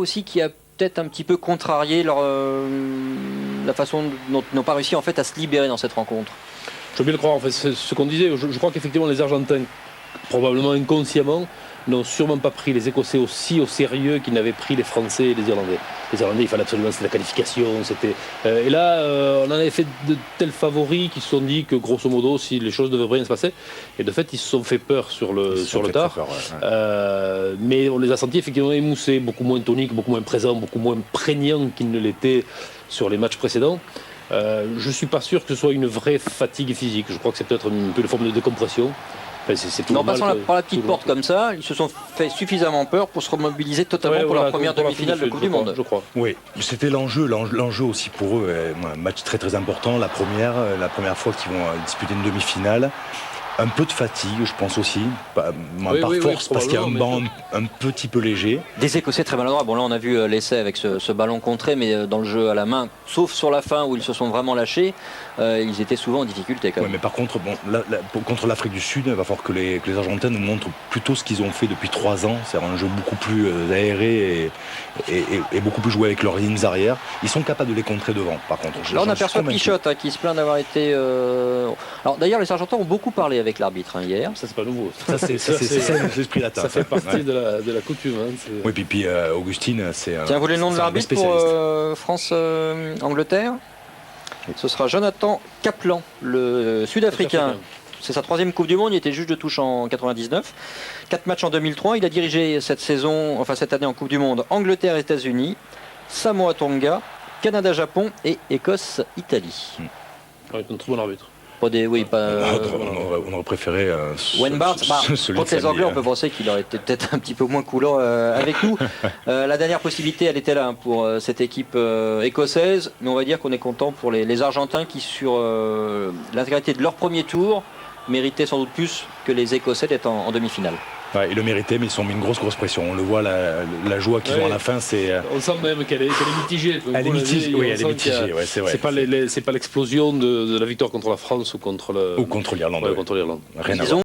aussi qui a peut-être un petit peu contrarié la façon dont ils n'ont pas réussi en fait à se libérer dans cette rencontre. Je veux bien le croire, en fait, c'est ce qu'on disait. Je crois qu'effectivement les Argentins, probablement inconsciemment, n'ont sûrement pas pris les Écossais aussi au sérieux qu'ils n'avaient pris les Français et les Irlandais. Les Irlandais, il fallait absolument, c'était la qualification, et là, on en avait fait de tels favoris qui se sont dit que grosso modo, si les choses devaient bien se passer, et de fait, ils se sont fait peur sur le tard. Mais on les a sentis effectivement émoussés, beaucoup moins toniques, beaucoup moins présents, beaucoup moins prégnants qu'ils ne l'étaient sur les matchs précédents. Je ne suis pas sûr que ce soit une vraie fatigue physique. Je crois que c'est peut-être un peu une forme de décompression. Enfin, en passant par la petite porte comme ça, ils se sont fait suffisamment peur pour se remobiliser totalement pour la première demi-finale de Coupe du Monde. Je crois. Oui, c'était l'enjeu aussi pour eux. Un match très très important, la première fois qu'ils vont disputer une demi-finale. Un peu de fatigue, je pense aussi, par force, parce qu'il y a un banc un petit peu léger. Des Écossais très maladroits. Bon, là, on a vu l'essai avec ce ballon contré, mais dans le jeu à la main, sauf sur la fin où ils se sont vraiment lâchés, ils étaient souvent en difficulté quand même. Mais par contre, contre l'Afrique du Sud, il va falloir que les Argentins nous montrent plutôt ce qu'ils ont fait depuis 3 ans. C'est un jeu beaucoup plus aéré et beaucoup plus joué avec leurs lignes arrière. Ils sont capables de les contrer devant, par contre. Là, on aperçoit Pichotte qui se plaint d'avoir été... Alors d'ailleurs, les Argentins ont beaucoup parlé avec l'arbitre hier. Ça, c'est pas nouveau. Ça, c'est l'esprit latin. Ça fait partie de la coutume. Oui, puis Augustine, c'est... Tiens, vous voulez le nom de l'arbitre pour France-Angleterre? Ce sera Jonathan Kaplan, le Sud-Africain. C'est sa 3e Coupe du Monde, il était juge de touche en 99. 4 matchs en 2003, il a dirigé cette année en Coupe du Monde, Angleterre, États-Unis, Samoa-Tonga, Canada-Japon et Écosse-Italie. Un très bon arbitre. On aurait préféré Wayne Barnes. Contre les Anglais, on peut penser qu'il aurait été peut-être un petit peu moins coulant avec nous. La dernière possibilité, elle était là pour cette équipe écossaise, mais on va dire qu'on est content pour les Argentins qui, sur l'intégralité de leur premier tour, méritaient sans doute plus que les Écossais d'être en demi-finale. Ouais, ils le méritaient, mais ils sont mis une grosse pression. On le voit, la joie qu'ils ont à la fin, c'est... On sent même qu'elle est mitigée. Elle est mitigée, oui, elle est mitigée, c'est vrai. C'est pas l'explosion de la victoire contre la France ou contre l'Irlande. Contre l'Irlande. Rien à voir.